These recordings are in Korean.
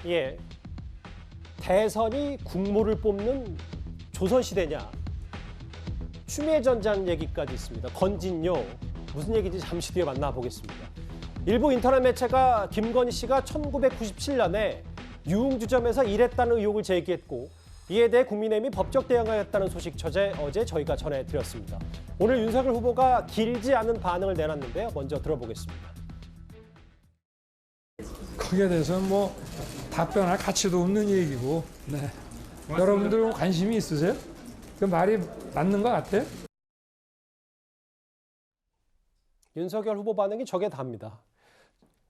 예, 대선이 국모를 뽑는 조선시대냐. 추미애 전장 얘기까지 있습니다. 건진요. 무슨 얘기인지 잠시 뒤에 만나보겠습니다. 일부 인터넷 매체가 김건희 씨가 1997년에 유흥주점에서 일했다는 의혹을 제기했고 이에 대해 국민의힘이 법적 대응하였다는 소식 어제 저희가 전해드렸습니다. 오늘 윤석열 후보가 길지 않은 반응을 내놨는데요. 먼저 들어보겠습니다. 거기에 대해서는 뭐 답변할 가치도 없는 얘기고, 네. 여러분들 관심이 있으세요? 그 말이 맞는 것 같아요? 윤석열 후보 반응이 저게 답니다.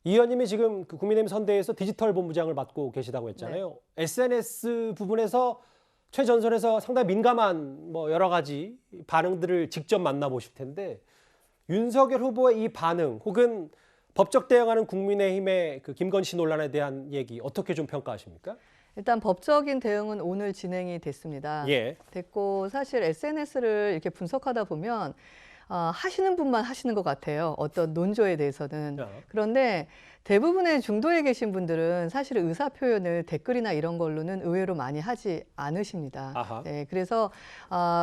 이 의원님이 지금 그 국민의힘 선대위에서 디지털 본부장을 맡고 계시다고 했잖아요. 네. SNS 부분에서 최전선에서 상당히 민감한 여러 가지 반응들을 직접 만나보실 텐데 윤석열 후보의 이 반응 혹은 법적 대응하는 국민의힘의 그 김건희 씨 논란에 대한 얘기 어떻게 좀 평가하십니까? 일단 법적인 대응은 오늘 진행이 됐습니다. 예. 됐고 사실 SNS를 이렇게 분석하다 보면 하시는 분만 하시는 것 같아요. 어떤 논조에 대해서는. 그런데 대부분의 중도에 계신 분들은 사실 의사 표현을 댓글이나 이런 걸로는 의외로 많이 하지 않으십니다. 네, 그래서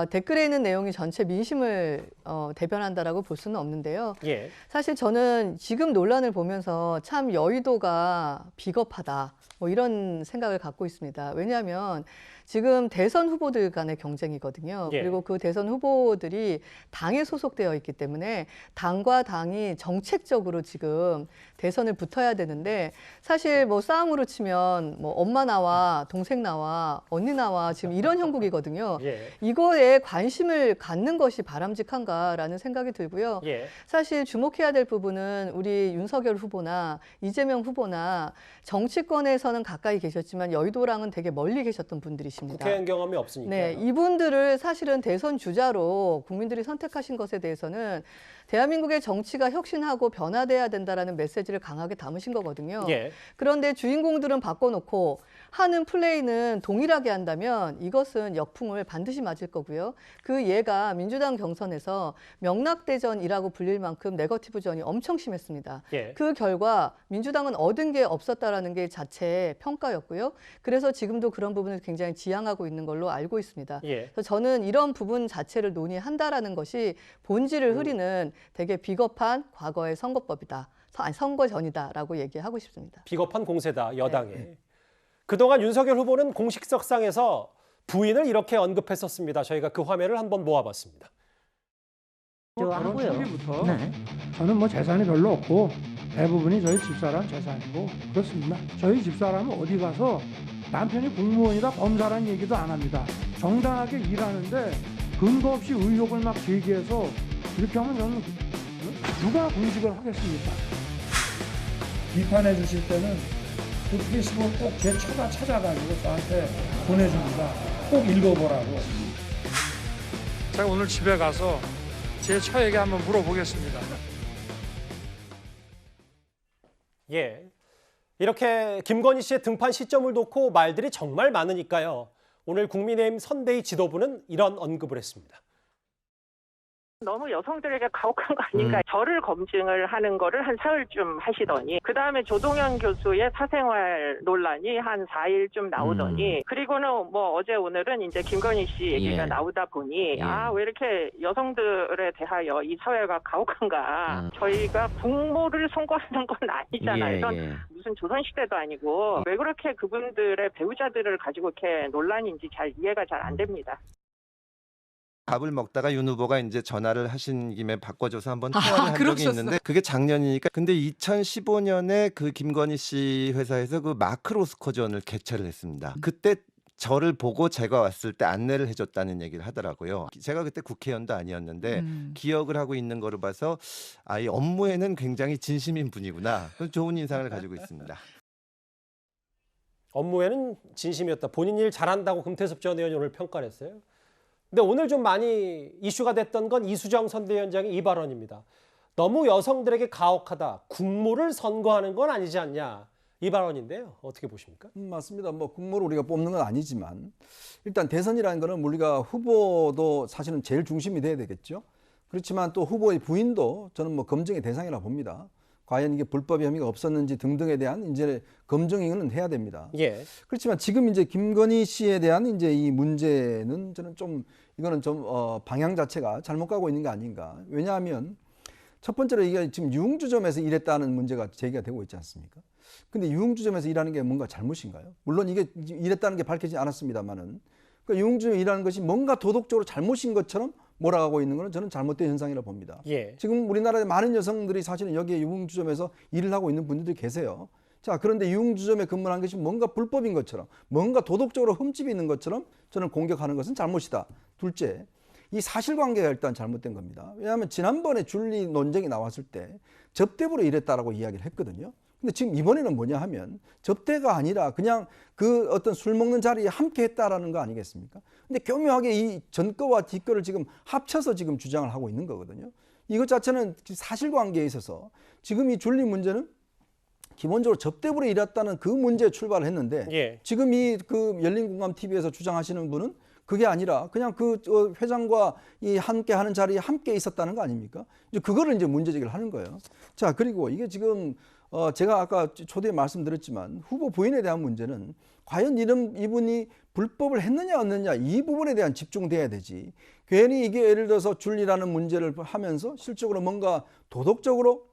댓글에 있는 내용이 전체 민심을 대변한다라고 볼 수는 없는데요. 예. 사실 저는 지금 논란을 보면서 참 여의도가 비겁하다. 이런 생각을 갖고 있습니다. 왜냐하면 지금 대선 후보들 간의 경쟁이거든요. 예. 그리고 그 대선 후보들이 당에 소속되어 있기 때문에 당과 당이 정책적으로 지금 대선을 붙어야 되는데 사실 싸움으로 치면 엄마 나와 동생 나와 언니 나와 지금 이런 형국이거든요. 예. 이거에 관심을 갖는 것이 바람직한가라는 생각이 들고요. 예. 사실 주목해야 될 부분은 우리 윤석열 후보나 이재명 후보나 정치권에서는 가까이 계셨지만 여의도랑은 되게 멀리 계셨던 분들이십니다. 국회의원 경험이 없으니까. 네, 이분들을 사실은 대선 주자로 국민들이 선택하신 것에 대해서는 대한민국의 정치가 혁신하고 변화돼야 된다라는 메시지를 강하게 담으신 거거든요. 예. 그런데 주인공들은 바꿔놓고 하는 플레이는 동일하게 한다면 이것은 역풍을 반드시 맞을 거고요. 그 예가 민주당 경선에서 명락대전이라고 불릴 만큼 네거티브전이 엄청 심했습니다. 예. 그 결과 민주당은 얻은 게 없었다라는 게 자체의 평가였고요. 그래서 지금도 그런 부분을 굉장히 지향하고 있는 걸로 알고 있습니다. 예. 그래서 저는 이런 부분 자체를 논의한다라는 것이 본질을 흐리는 되게 비겁한 과거의 선거법이다. 아니, 선거 전이다라고 얘기하고 싶습니다. 비겁한 공세다, 여당에. 네. 그동안 윤석열 후보는 공식석상에서 부인을 이렇게 언급했었습니다. 저희가 그 화면을 한번 모아봤습니다. 결혼 초기부터 저는 재산이 별로 없고 대부분이 저희 집사람 재산이고 그렇습니다. 저희 집사람은 어디 가서 남편이 공무원이다 검사라는 얘기도 안 합니다. 정당하게 일하는데 근거 없이 의혹을 막 제기해서 이렇게 하면 저는 누가 공직을 하겠습니까? 비판해 주실 때는 그 페이스북 꼭 제 처가 찾아가지고 저한테 보내줍니다. 꼭 읽어보라고. 제가 오늘 집에 가서 제 처에게 한번 물어보겠습니다. 예. 이렇게 김건희 씨의 등판 시점을 놓고 말들이 정말 많으니까요. 오늘 국민의힘 선대위 지도부는 이런 언급을 했습니다. 너무 여성들에게 가혹한 거 아닌가. 저를 검증을 하는 거를 한 사흘쯤 하시더니 그다음에 조동현 교수의 사생활 논란이 한 4일쯤 나오더니 그리고는 어제 오늘은 이제 김건희 씨 얘기가 나오다 보니 왜 이렇게 여성들에 대하여 이 사회가 가혹한가. 저희가 부모를 선고하는 건 아니잖아요. 이건 무슨 조선시대도 아니고 왜 그렇게 그분들의 배우자들을 가지고 이렇게 논란인지 잘 이해가 잘 안 됩니다. 밥을 먹다가 윤 후보가 이제 전화를 하신 김에 바꿔줘서 한번 통화를 한 적이 있는데 그게 작년이니까. 근데 2015년에 그 김건희 씨 회사에서 그 마크로스코전을 개최를 했습니다. 그때 저를 보고 제가 왔을 때 안내를 해줬다는 얘기를 하더라고요. 제가 그때 국회의원도 아니었는데 기억을 하고 있는 거를 봐서 이 업무에는 굉장히 진심인 분이구나. 좋은 인상을 가지고 있습니다. 업무에는 진심이었다. 본인 일 잘한다고 금태섭 전 의원이 오늘 평가를 했어요. 근데 오늘 좀 많이 이슈가 됐던 건 이수정 선대위원장의 이 발언입니다. 너무 여성들에게 가혹하다. 국모를 선거하는 건 아니지 않냐. 이 발언인데요. 어떻게 보십니까? 맞습니다. 국모를 우리가 뽑는 건 아니지만 일단 대선이라는 거는 우리가 후보도 사실은 제일 중심이 돼야 되겠죠. 그렇지만 또 후보의 부인도 저는 검증의 대상이라고 봅니다. 과연 이게 불법 혐의가 없었는지 등등에 대한 이제 검증은 해야 됩니다. 예. 그렇지만 지금 이제 김건희 씨에 대한 이제 이 문제는 저는 좀 이거는 좀 방향 자체가 잘못 가고 있는 게 아닌가. 왜냐하면 첫 번째로 이게 지금 유흥주점에서 일했다는 문제가 제기가 되고 있지 않습니까? 근데 유흥주점에서 일하는 게 뭔가 잘못인가요? 물론 이게 일했다는 게 밝혀지지 않았습니다만은 그러니까 유흥주점 일하는 것이 뭔가 도덕적으로 잘못인 것처럼 몰아가고 있는 것은 저는 잘못된 현상이라고 봅니다. 예. 지금 우리나라의 많은 여성들이 사실은 여기에 유흥주점에서 일을 하고 있는 분들이 계세요. 자, 그런데 유흥주점에 근무한 것이 뭔가 불법인 것처럼, 뭔가 도덕적으로 흠집이 있는 것처럼 저는 공격하는 것은 잘못이다. 둘째, 이 사실관계가 일단 잘못된 겁니다. 왜냐하면 지난번에 줄리 논쟁이 나왔을 때 접대부로 일했다라고 이야기를 했거든요. 근데 지금 이번에는 뭐냐 하면 접대가 아니라 그냥 그 어떤 술 먹는 자리에 함께 했다라는 거 아니겠습니까? 근데 교묘하게 이 전거와 뒷거를 지금 합쳐서 지금 주장을 하고 있는 거거든요. 이것 자체는 사실관계에 있어서 지금 이 줄리 문제는 기본적으로 접대부로 일했다는 그 문제에 출발을 했는데 예. 지금 이 그 열린공감TV에서 주장하시는 분은 그게 아니라 그냥 그 회장과 이 함께 하는 자리에 함께 있었다는 거 아닙니까? 이제 그거를 이제 문제 제기를 하는 거예요. 자, 그리고 이게 지금 제가 아까 초대에 말씀드렸지만 후보 부인에 대한 문제는 과연 이분이 불법을 했느냐 없느냐 이 부분에 대한 집중돼야 되지. 괜히 이게 예를 들어서 줄리라는 문제를 하면서 실적으로 뭔가 도덕적으로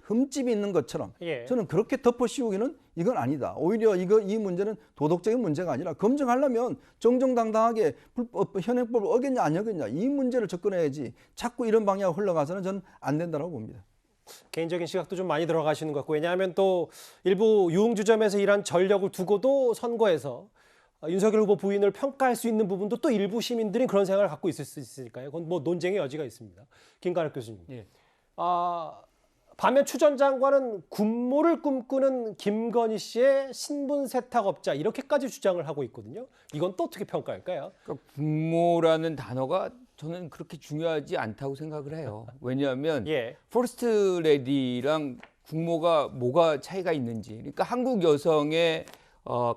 흠집이 있는 것처럼 예. 저는 그렇게 덮어 씌우기는 이건 아니다. 오히려 이 문제는 도덕적인 문제가 아니라 검증하려면 정정당당하게 현행법을 어겼냐 안 어겼냐 이 문제를 접근해야지 자꾸 이런 방향으로 흘러가서는 저는 안 된다고 봅니다. 개인적인 시각도 좀 많이 들어가시는 것 같고 왜냐하면 또 일부 유흥주점에서 일한 전력을 두고도 선거에서 윤석열 후보 부인을 평가할 수 있는 부분도 또 일부 시민들이 그런 생각을 갖고 있을 수 있으니까요. 그건 뭐 논쟁의 여지가 있습니다. 김관욱 교수님. 예. 반면 추 전 장관은 군모를 꿈꾸는 김건희 씨의 신분 세탁업자 이렇게까지 주장을 하고 있거든요. 이건 또 어떻게 평가할까요? 그러니까 군모라는 단어가 저는 그렇게 중요하지 않다고 생각을 해요. 왜냐하면 예. 퍼스트 레디랑 군모가 뭐가 차이가 있는지. 그러니까 한국 여성의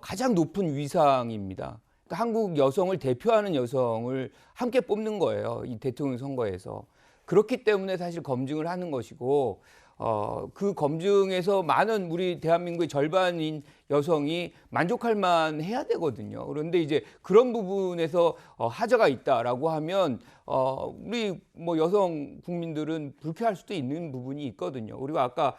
가장 높은 위상입니다. 그러니까 한국 여성을 대표하는 여성을 함께 뽑는 거예요. 이 대통령 선거에서. 그렇기 때문에 사실 검증을 하는 것이고 그 검증에서 많은 우리 대한민국의 절반인 여성이 만족할 만해야 되거든요. 그런데 이제 그런 부분에서 하자가 있다라고 하면 우리 뭐 여성 국민들은 불쾌할 수도 있는 부분이 있거든요. 그리고 아까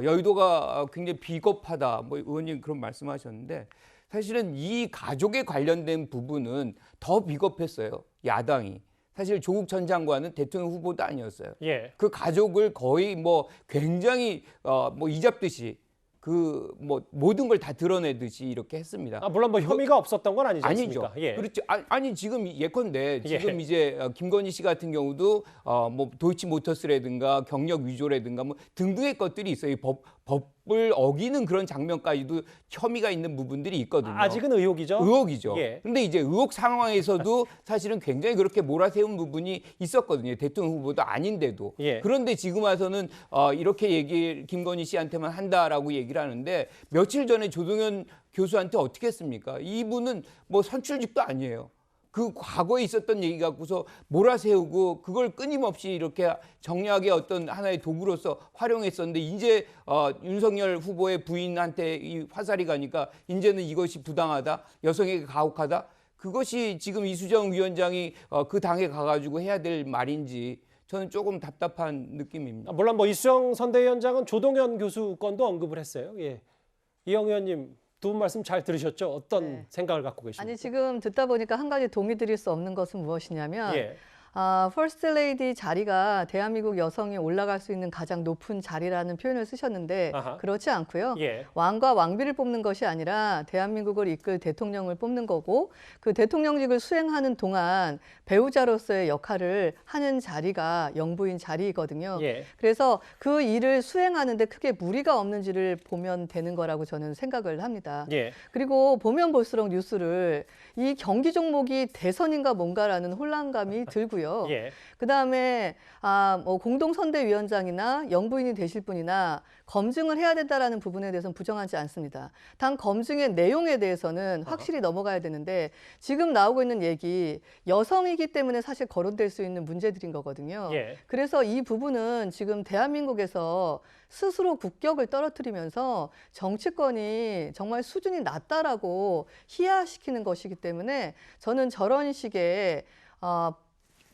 여의도가 굉장히 비겁하다, 뭐 의원님 그런 말씀하셨는데 사실은 이 가족에 관련된 부분은 더 비겁했어요. 야당이. 사실 조국 전 장관은 대통령 후보도 아니었어요. 예. 그 가족을 거의 뭐 굉장히 뭐 이잡듯이 그 뭐 모든 걸 다 드러내듯이 이렇게 했습니다. 물론 뭐 혐의가 없었던 건 아니지 않습니까? 아니죠. 예. 그렇죠. 아니 지금 예컨대 지금 예. 이제 김건희 씨 같은 경우도 뭐 도이치모터스라든가 경력 위조라든가 뭐 등등의 것들이 있어요. 이 법을 어기는 그런 장면까지도 혐의가 있는 부분들이 있거든요. 아직은 의혹이죠. 의혹이죠. 예. 그런데 이제 의혹 상황에서도 사실은 굉장히 그렇게 몰아세운 부분이 있었거든요. 대통령 후보도 아닌데도. 예. 그런데 지금 와서는 이렇게 김건희 씨한테만 한다라고 얘기를 하는데 며칠 전에 조동현 교수한테 어떻게 했습니까? 이분은 뭐 선출직도 아니에요. 그 과거에 있었던 얘기 갖고서 몰아세우고 그걸 끊임없이 이렇게 정략의 어떤 하나의 도구로서 활용했었는데 이제 윤석열 후보의 부인한테 이 화살이 가니까 이제는 이것이 부당하다, 여성에게 가혹하다. 그것이 지금 이수정 위원장이 그 당에 가가지고 해야 될 말인지 저는 조금 답답한 느낌입니다. 물론 뭐 이수정 선대위원장은 조동현 교수 건도 언급을 했어요. 예. 이영 의원님 두 분 말씀 잘 들으셨죠? 어떤 생각을 갖고 계십니까? 아니 지금 듣다 보니까 한 가지 동의 드릴 수 없는 것은 무엇이냐면 예. 퍼스트 레이디 자리가 대한민국 여성이 올라갈 수 있는 가장 높은 자리라는 표현을 쓰셨는데 아하. 그렇지 않고요. 예. 왕과 왕비를 뽑는 것이 아니라 대한민국을 이끌 대통령을 뽑는 거고 그 대통령직을 수행하는 동안 배우자로서의 역할을 하는 자리가 영부인 자리이거든요. 예. 그래서 그 일을 수행하는데 크게 무리가 없는지를 보면 되는 거라고 저는 생각을 합니다. 예. 그리고 보면 볼수록 뉴스를 이 경기 종목이 대선인가 뭔가라는 혼란감이 들고요. 없고요. 예. 그다음에 뭐 공동선대위원장이나 영부인이 되실 분이나 검증을 해야 된다라는 부분에 대해서는 부정하지 않습니다. 단 검증의 내용에 대해서는 확실히 넘어가야 되는데 지금 나오고 있는 얘기 여성이기 때문에 사실 거론될 수 있는 문제들인 거거든요. 예. 그래서 이 부분은 지금 대한민국에서 스스로 국격을 떨어뜨리면서 정치권이 정말 수준이 낮다라고 희화시키는 것이기 때문에 저는 저런 식의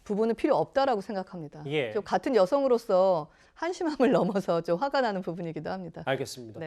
부분은 필요 없다라고 생각합니다. 예. 좀 같은 여성으로서 한심함을 넘어서 좀 화가 나는 부분이기도 합니다. 알겠습니다. 네.